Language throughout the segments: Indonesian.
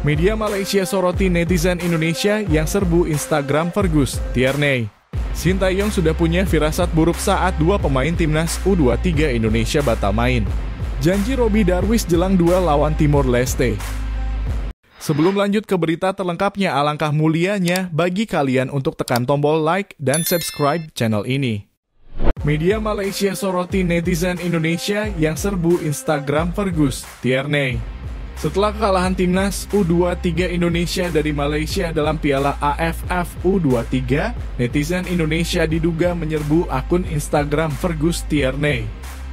Media Malaysia soroti netizen Indonesia yang serbu Instagram Fergus Tierney. Sintayong sudah punya firasat buruk saat dua pemain timnas U23 Indonesia batal main. Janji Robby Darwish jelang duel lawan Timor Leste. Sebelum lanjut ke berita terlengkapnya, alangkah mulianya bagi kalian untuk tekan tombol like dan subscribe channel ini. Media Malaysia soroti netizen Indonesia yang serbu Instagram Fergus Tierney. Setelah kekalahan timnas U23 Indonesia dari Malaysia dalam Piala AFF U23, netizen Indonesia diduga menyerbu akun Instagram Fergus Tierney.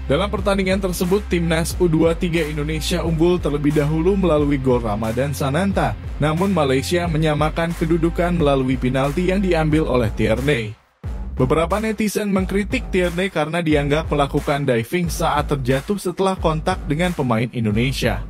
Dalam pertandingan tersebut, timnas U23 Indonesia unggul terlebih dahulu melalui gol Ramadan Sananta, namun Malaysia menyamakan kedudukan melalui penalti yang diambil oleh Tierney. Beberapa netizen mengkritik Tierney karena dianggap melakukan diving saat terjatuh setelah kontak dengan pemain Indonesia.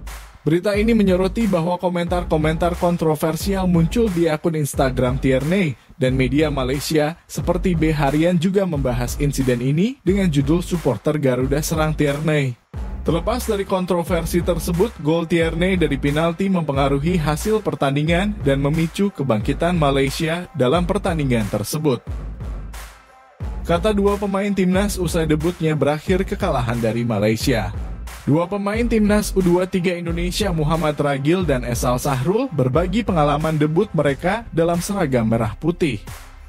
Berita ini menyoroti bahwa komentar-komentar kontroversial muncul di akun Instagram Tierney, dan media Malaysia seperti B Harian juga membahas insiden ini dengan judul "Supporter Garuda Serang Tierney". Terlepas dari kontroversi tersebut, gol Tierney dari penalti mempengaruhi hasil pertandingan dan memicu kebangkitan Malaysia dalam pertandingan tersebut. Kata dua pemain timnas usai debutnya berakhir kekalahan dari Malaysia. Dua pemain timnas U23 Indonesia Muhammad Ragil dan Esal Sahrul berbagi pengalaman debut mereka dalam seragam merah putih.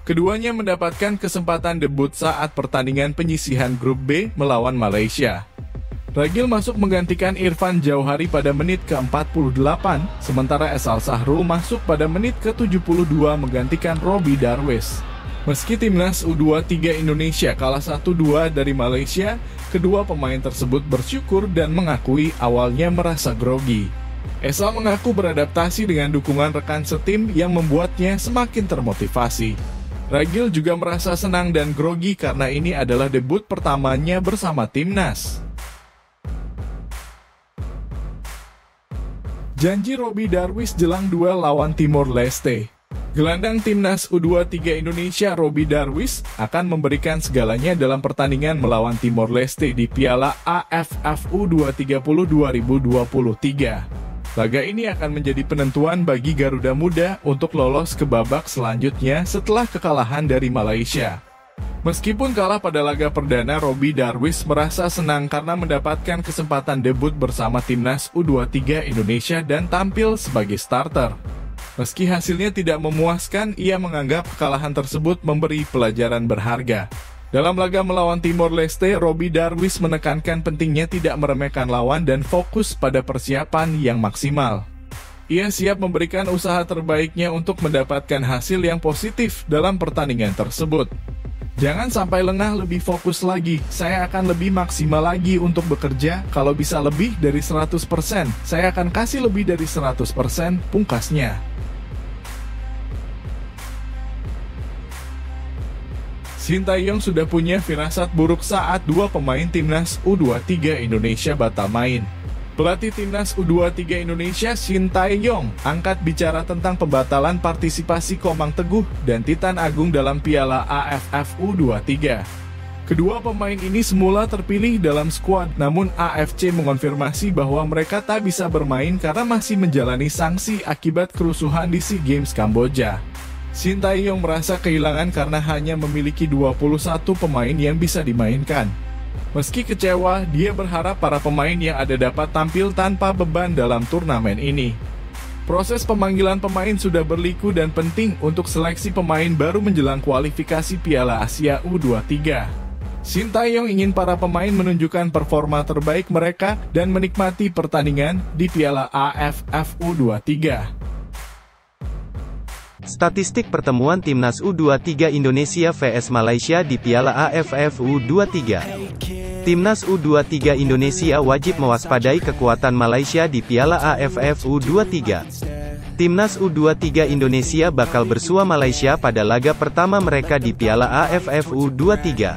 Keduanya mendapatkan kesempatan debut saat pertandingan penyisihan grup B melawan Malaysia. Ragil masuk menggantikan Irfan Jauhari pada menit ke-48, sementara Esal Sahrul masuk pada menit ke-72 menggantikan Robby Darwish. Meski timnas U23 Indonesia kalah 1-2 dari Malaysia, kedua pemain tersebut bersyukur dan mengakui awalnya merasa grogi. Esal mengaku beradaptasi dengan dukungan rekan setim yang membuatnya semakin termotivasi. Ragil juga merasa senang dan grogi karena ini adalah debut pertamanya bersama timnas. Janji Robby Darwish jelang duel lawan Timor Leste. Gelandang timnas U23 Indonesia Robby Darwish akan memberikan segalanya dalam pertandingan melawan Timor Leste di Piala AFF U20 2023. Laga ini akan menjadi penentuan bagi Garuda Muda untuk lolos ke babak selanjutnya setelah kekalahan dari Malaysia. Meskipun kalah pada laga perdana, Robby Darwish merasa senang karena mendapatkan kesempatan debut bersama timnas U23 Indonesia dan tampil sebagai starter. Meski hasilnya tidak memuaskan, ia menganggap kekalahan tersebut memberi pelajaran berharga. Dalam laga melawan Timor Leste, Robby Darwish menekankan pentingnya tidak meremehkan lawan dan fokus pada persiapan yang maksimal. Ia siap memberikan usaha terbaiknya untuk mendapatkan hasil yang positif dalam pertandingan tersebut. Jangan sampai lengah, lebih fokus lagi. Saya akan lebih maksimal lagi untuk bekerja. Kalau bisa lebih dari 100%, saya akan kasih lebih dari 100%, pungkasnya. Sintayong sudah punya firasat buruk saat dua pemain timnas U23 Indonesia batal main. Pelatih timnas U23 Indonesia Sintayong angkat bicara tentang pembatalan partisipasi Komang Teguh dan Titan Agung dalam Piala AFF U23. Kedua pemain ini semula terpilih dalam skuad, namun AFC mengonfirmasi bahwa mereka tak bisa bermain karena masih menjalani sanksi akibat kerusuhan di SEA Games Kamboja. Sintayong merasa kehilangan karena hanya memiliki 21 pemain yang bisa dimainkan. Meski kecewa, dia berharap para pemain yang ada dapat tampil tanpa beban dalam turnamen ini. Proses pemanggilan pemain sudah berliku dan penting untuk seleksi pemain baru menjelang kualifikasi Piala Asia U23. Sintayong ingin para pemain menunjukkan performa terbaik mereka dan menikmati pertandingan di Piala AFF U23. Statistik pertemuan Timnas U23 Indonesia vs Malaysia di Piala AFF U23. Timnas U23 Indonesia wajib mewaspadai kekuatan Malaysia di Piala AFF U23. Timnas U23 Indonesia bakal bersua Malaysia pada laga pertama mereka di Piala AFF U23.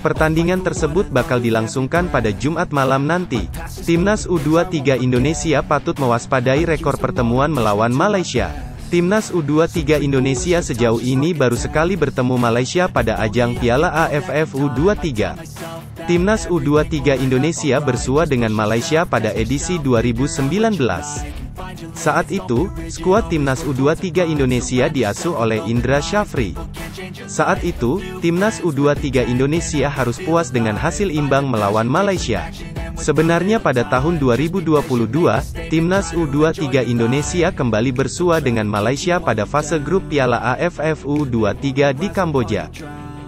Pertandingan tersebut bakal dilangsungkan pada Jumat malam nanti. Timnas U23 Indonesia patut mewaspadai rekor pertemuan melawan Malaysia. Timnas U23 Indonesia sejauh ini baru sekali bertemu Malaysia pada ajang Piala AFF U23. Timnas U23 Indonesia bersua dengan Malaysia pada edisi 2019. Saat itu, skuad Timnas U23 Indonesia diasuh oleh Indra Syafri. Saat itu, Timnas U23 Indonesia harus puas dengan hasil imbang melawan Malaysia. Sebenarnya pada tahun 2022, Timnas U23 Indonesia kembali bersua dengan Malaysia pada fase grup Piala AFF U23 di Kamboja.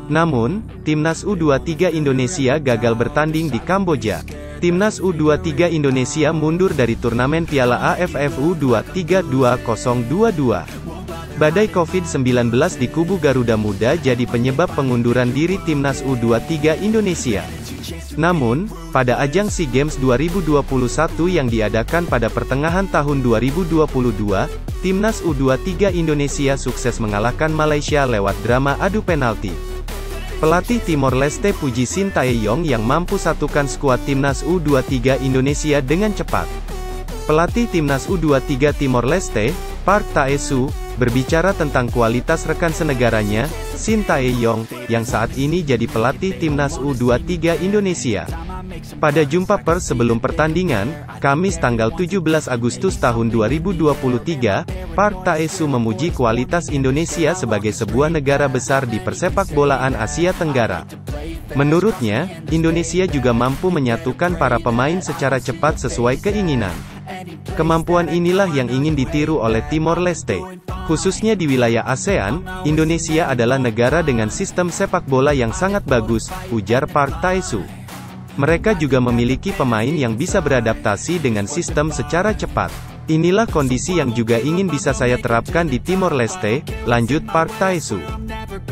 Namun, Timnas U23 Indonesia gagal bertanding di Kamboja. Timnas U23 Indonesia mundur dari turnamen Piala AFF U23 2022. Badai COVID-19 di kubu Garuda Muda jadi penyebab pengunduran diri Timnas U23 Indonesia. Namun, pada ajang SEA Games 2021 yang diadakan pada pertengahan tahun 2022, Timnas U23 Indonesia sukses mengalahkan Malaysia lewat drama adu penalti. Pelatih Timor Leste Puji Sintayong yang mampu satukan skuad Timnas U23 Indonesia dengan cepat. Pelatih Timnas U23 Timor Leste, Park Tae-soo, berbicara tentang kualitas rekan senegaranya, Sintayong, yang saat ini jadi pelatih Timnas U23 Indonesia. Pada jumpa pers sebelum pertandingan, Kamis tanggal 17 Agustus tahun 2023, Park Tae-soo memuji kualitas Indonesia sebagai sebuah negara besar di persepakbolaan Asia Tenggara. Menurutnya, Indonesia juga mampu menyatukan para pemain secara cepat sesuai keinginan. Kemampuan inilah yang ingin ditiru oleh Timor Leste. Khususnya di wilayah ASEAN, Indonesia adalah negara dengan sistem sepak bola yang sangat bagus, ujar Park Tae-soo. Mereka juga memiliki pemain yang bisa beradaptasi dengan sistem secara cepat. Inilah kondisi yang juga ingin bisa saya terapkan di Timor Leste, lanjut Park Tae-soo.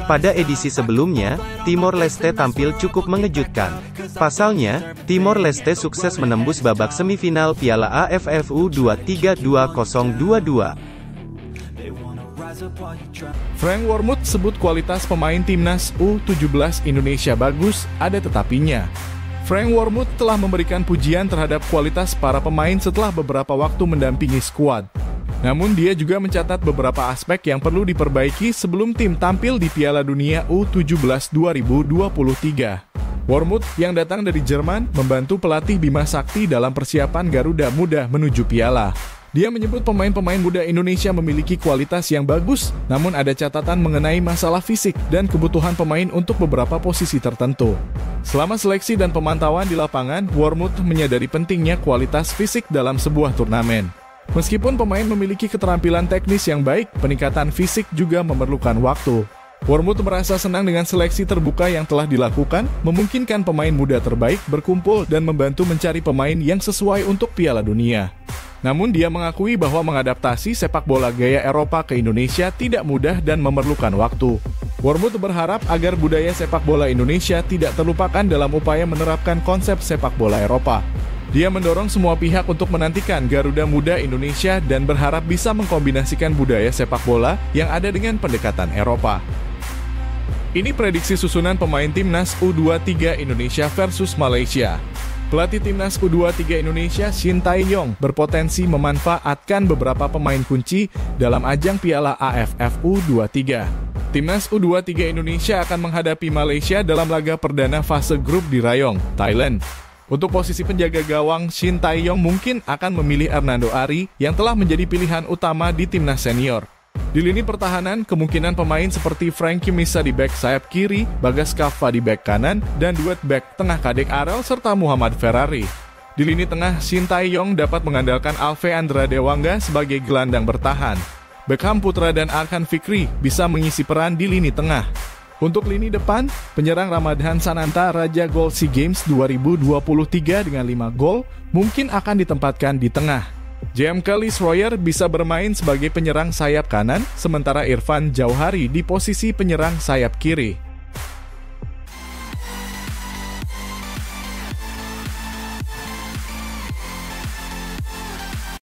Pada edisi sebelumnya, Timor Leste tampil cukup mengejutkan. Pasalnya, Timor Leste sukses menembus babak semifinal Piala AFF U23 2022. Frank Wormuth sebut kualitas pemain Timnas U17 Indonesia bagus, ada tetapinya. Frank Wormuth telah memberikan pujian terhadap kualitas para pemain setelah beberapa waktu mendampingi skuad. Namun dia juga mencatat beberapa aspek yang perlu diperbaiki sebelum tim tampil di Piala Dunia U17 2023. Wormuth yang datang dari Jerman membantu pelatih Bima Sakti dalam persiapan Garuda Muda menuju Piala. Dia menyebut pemain-pemain muda Indonesia memiliki kualitas yang bagus, namun ada catatan mengenai masalah fisik dan kebutuhan pemain untuk beberapa posisi tertentu. Selama seleksi dan pemantauan di lapangan, Wormuth menyadari pentingnya kualitas fisik dalam sebuah turnamen. Meskipun pemain memiliki keterampilan teknis yang baik, peningkatan fisik juga memerlukan waktu. Wormuth merasa senang dengan seleksi terbuka yang telah dilakukan, memungkinkan pemain muda terbaik berkumpul dan membantu mencari pemain yang sesuai untuk Piala Dunia. Namun dia mengakui bahwa mengadaptasi sepak bola gaya Eropa ke Indonesia tidak mudah dan memerlukan waktu. Wormuth berharap agar budaya sepak bola Indonesia tidak terlupakan dalam upaya menerapkan konsep sepak bola Eropa. Dia mendorong semua pihak untuk menantikan Garuda Muda Indonesia dan berharap bisa mengkombinasikan budaya sepak bola yang ada dengan pendekatan Eropa. Ini prediksi susunan pemain Timnas U23 Indonesia versus Malaysia. Pelatih Timnas U23 Indonesia Sintayong berpotensi memanfaatkan beberapa pemain kunci dalam ajang Piala AFF U23. Timnas U23 Indonesia akan menghadapi Malaysia dalam laga perdana fase grup di Rayong, Thailand. Untuk posisi penjaga gawang, Sintayong mungkin akan memilih Hernando Ari yang telah menjadi pilihan utama di timnas senior. Di lini pertahanan, kemungkinan pemain seperti Frankie Misa di bek sayap kiri, Bagas Kava di bek kanan, dan duet bek tengah Kadek Arel serta Muhammad Ferrari. Di lini tengah, Sintayong dapat mengandalkan Alve Andra Dewangga sebagai gelandang bertahan. Beckham Putra dan Arkan Fikri bisa mengisi peran di lini tengah. Untuk lini depan, penyerang Ramadhan Sananta Raja Gol SEA Games 2023 dengan 5 gol mungkin akan ditempatkan di tengah. JMK Lis Royer bisa bermain sebagai penyerang sayap kanan, sementara Irfan Jauhari di posisi penyerang sayap kiri.